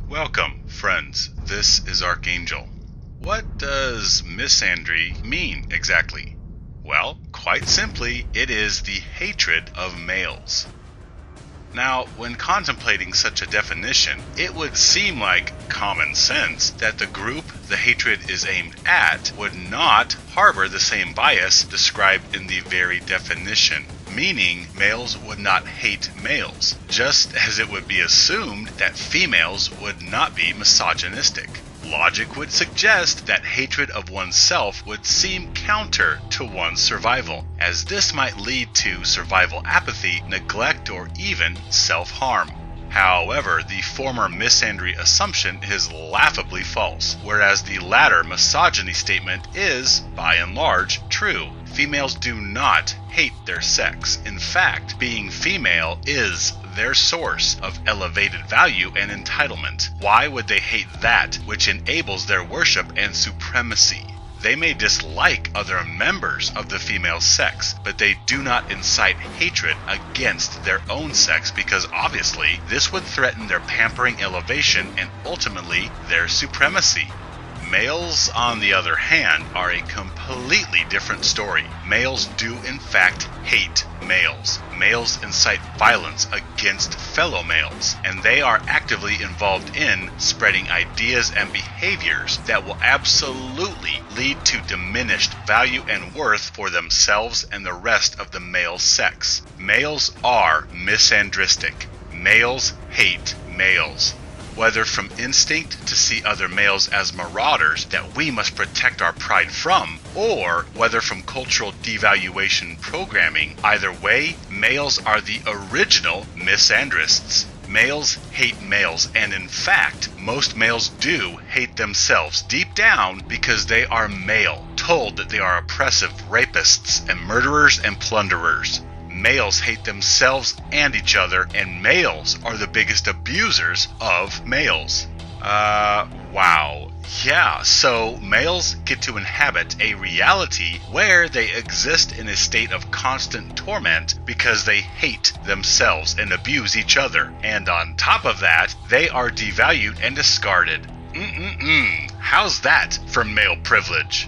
Welcome, friends. This is Archangel. What does misandry mean exactly? Well, quite simply, it is the hatred of males. Now, when contemplating such a definition, it would seem like common sense that the group the hatred is aimed at would not harbor the same bias described in the very definition, meaning males would not hate males, just as it would be assumed that females would not be misogynistic. Logic would suggest that hatred of oneself would seem counter to one's survival, as this might lead to survival apathy, neglect, or even self-harm. However, the former misandry assumption is laughably false, whereas the latter misogyny statement is, by and large, true. Females do not hate their sex. In fact, being female is their source of elevated value and entitlement. Why would they hate that which enables their worship and supremacy? They may dislike other members of the female sex, but they do not incite hatred against their own sex because obviously this would threaten their pampering elevation and ultimately their supremacy. Males, on the other hand, are a completely different story. Males do in fact hate males. Males incite violence against fellow males, and they are actively involved in spreading ideas and behaviors that will absolutely lead to diminished value and worth for themselves and the rest of the male sex. Males are misandristic. Males hate males. Whether from instinct to see other males as marauders that we must protect our pride from, or whether from cultural devaluation programming, either way, males are the original misandrists. Males hate males, and in fact, most males do hate themselves deep down because they are male, told that they are oppressive rapists and murderers and plunderers. Males hate themselves and each other, and males are the biggest abusers of males. Wow. Yeah, so males get to inhabit a reality where they exist in a state of constant torment because they hate themselves and abuse each other. And on top of that, they are devalued and discarded. How's that for male privilege?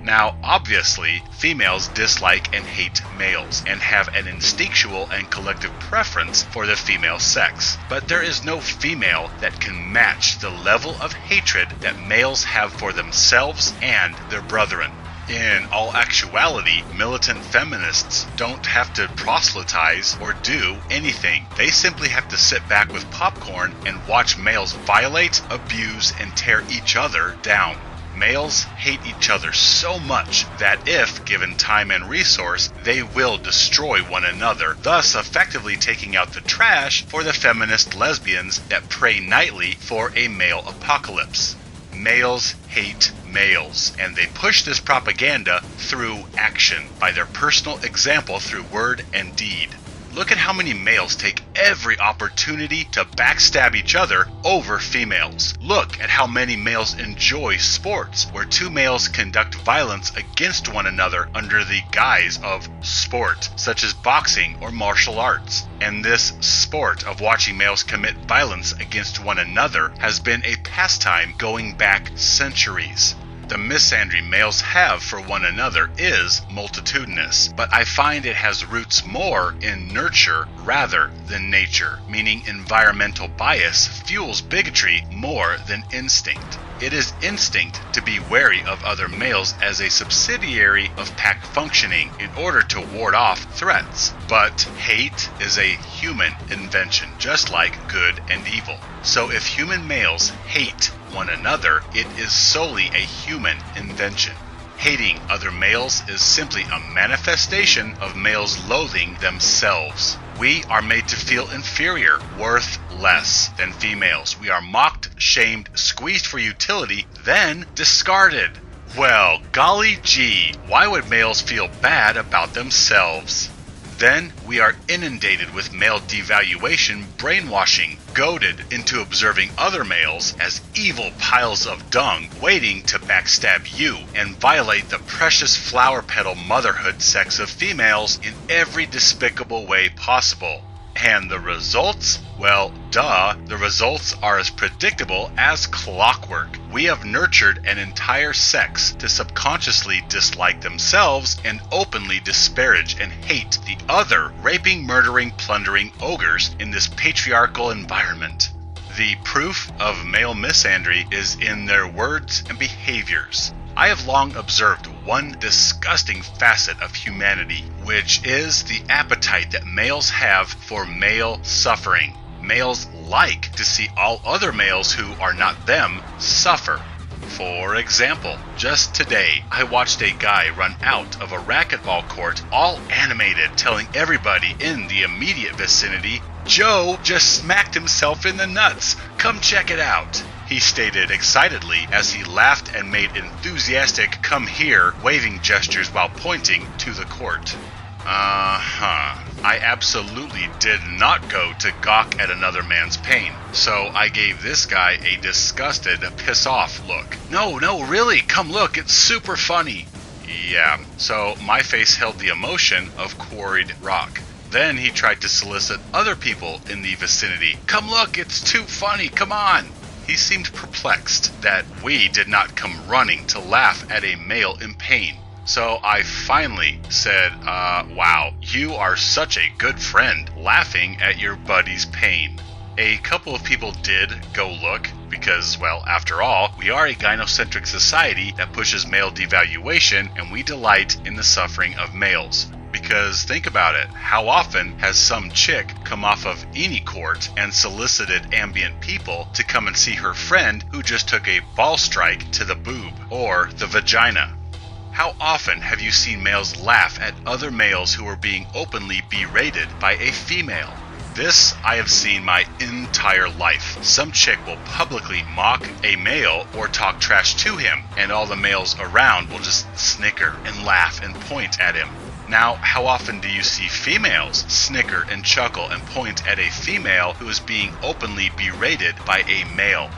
Now, obviously, females dislike and hate males and have an instinctual and collective preference for the female sex. But there is no female that can match the level of hatred that males have for themselves and their brethren. In all actuality, militant feminists don't have to proselytize or do anything. They simply have to sit back with popcorn and watch males violate, abuse, and tear each other down. Males hate each other so much that if given time and resource, they will destroy one another, thus effectively taking out the trash for the feminist lesbians that pray nightly for a male apocalypse. Males hate males, and they push this propaganda through action, by their personal example through word and deed. Look at how many males take every opportunity to backstab each other over females. Look at how many males enjoy sports where two males conduct violence against one another under the guise of sport, such as boxing or martial arts. And this sport of watching males commit violence against one another has been a pastime going back centuries. The misandry males have for one another is multitudinous, but I find it has roots more in nurture rather than nature, meaning environmental bias fuels bigotry more than instinct. It is instinct to be wary of other males as a subsidiary of pack functioning in order to ward off threats. But hate is a human invention, just like good and evil. So if human males hate one another, it is solely a human invention. Hating other males is simply a manifestation of males loathing themselves. We are made to feel inferior, worth less than females. We are mocked, shamed, squeezed for utility, then discarded. Well, golly gee, why would males feel bad about themselves? Then we are inundated with male devaluation, brainwashing, goaded into observing other males as evil piles of dung waiting to backstab you and violate the precious flower petal motherhood sex of females in every despicable way possible. And the results? Well, duh, the results are as predictable as clockwork. We have nurtured an entire sex to subconsciously dislike themselves and openly disparage and hate the other raping, murdering, plundering ogres in this patriarchal environment. The proof of male misandry is in their words and behaviors. I have long observed one disgusting facet of humanity, which is the appetite that males have for male suffering. Males like to see all other males who are not them suffer. For example, just today, I watched a guy run out of a racquetball court all animated, telling everybody in the immediate vicinity, "Joe just smacked himself in the nuts. Come check it out." He stated excitedly as he laughed and made enthusiastic "come here" waving gestures while pointing to the court. I absolutely did not go to gawk at another man's pain, so I gave this guy a disgusted, piss-off look. No, really, come look, it's super funny." Yeah, so my face held the emotion of quarried rock. Then he tried to solicit other people in the vicinity. "Come look, it's too funny, come on." He seemed perplexed that we did not come running to laugh at a male in pain. So I finally said, wow, you are such a good friend, laughing at your buddy's pain. A couple of people did go look, because, well, after all, we are a gynocentric society that pushes male devaluation, and we delight in the suffering of males. Because think about it, how often has some chick come off of any court and solicited ambient people to come and see her friend who just took a ball strike to the boob or the vagina? How often have you seen males laugh at other males who are being openly berated by a female? This I have seen my entire life. Some chick will publicly mock a male or talk trash to him, and all the males around will just snicker and laugh and point at him. Now, how often do you see females snicker and chuckle and point at a female who is being openly berated by a male?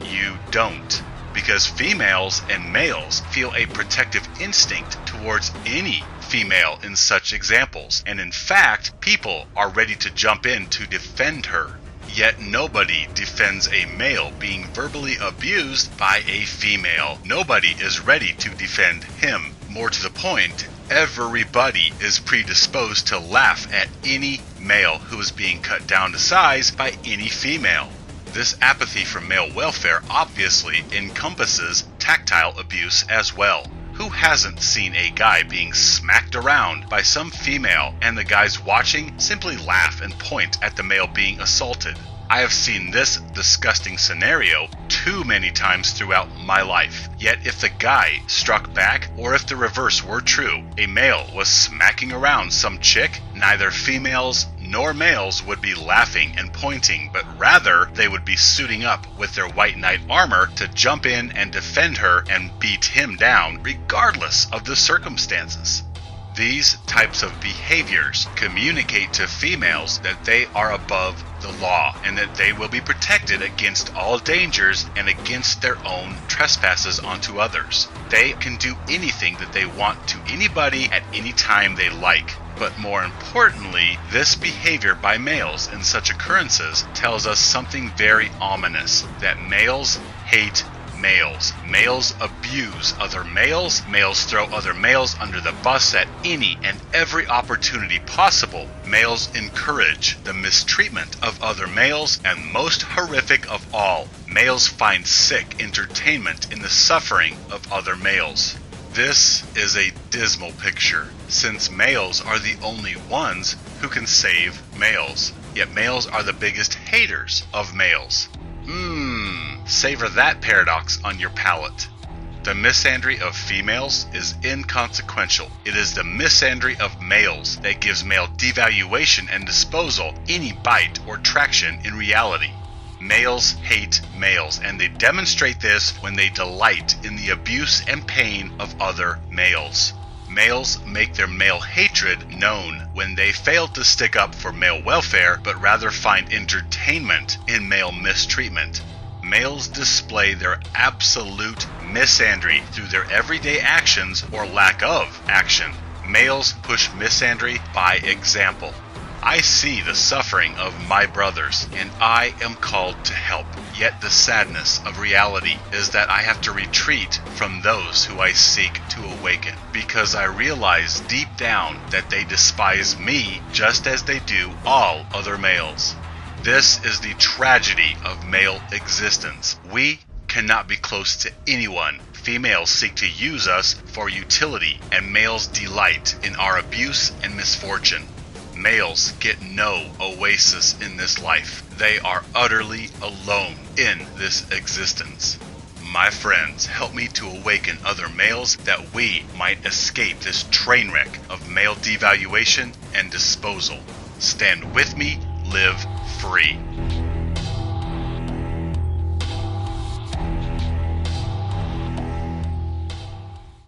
You don't. Because females and males feel a protective instinct towards any female in such examples, and in fact, people are ready to jump in to defend her. Yet nobody defends a male being verbally abused by a female. Nobody is ready to defend him. More to the point, everybody is predisposed to laugh at any male who is being cut down to size by any female. This apathy for male welfare obviously encompasses tactile abuse as well. Who hasn't seen a guy being smacked around by some female and the guys watching simply laugh and point at the male being assaulted? I have seen this disgusting scenario too many times throughout my life. Yet if the guy struck back, or if the reverse were true, a male was smacking around some chick, neither females nor males would be laughing and pointing, but rather they would be suiting up with their white knight armor to jump in and defend her and beat him down, regardless of the circumstances. These types of behaviors communicate to females that they are above the law and that they will be protected against all dangers and against their own trespasses onto others. They can do anything that they want to anybody at any time they like. But more importantly, this behavior by males in such occurrences tells us something very ominous, that males hate males. Males abuse other males. Males throw other males under the bus at any and every opportunity possible. Males encourage the mistreatment of other males, and most horrific of all, males find sick entertainment in the suffering of other males. This is a dismal picture, since males are the only ones who can save males. Yet males are the biggest haters of males. Savor that paradox on your palate. The misandry of females is inconsequential. It is the misandry of males that gives male devaluation and disposal any bite or traction in reality. Males hate males, and they demonstrate this when they delight in the abuse and pain of other males. Males make their male hatred known when they fail to stick up for male welfare, but rather find entertainment in male mistreatment. Males display their absolute misandry through their everyday actions or lack of action. Males push misandry by example. I see the suffering of my brothers, and I am called to help. Yet the sadness of reality is that I have to retreat from those who I seek to awaken, because I realize deep down that they despise me just as they do all other males. This is the tragedy of male existence. We cannot be close to anyone. Females seek to use us for utility, and males delight in our abuse and misfortune. Males get no oasis in this life. They are utterly alone in this existence. My friends, help me to awaken other males that we might escape this train wreck of male devaluation and disposal. Stand with me, live free.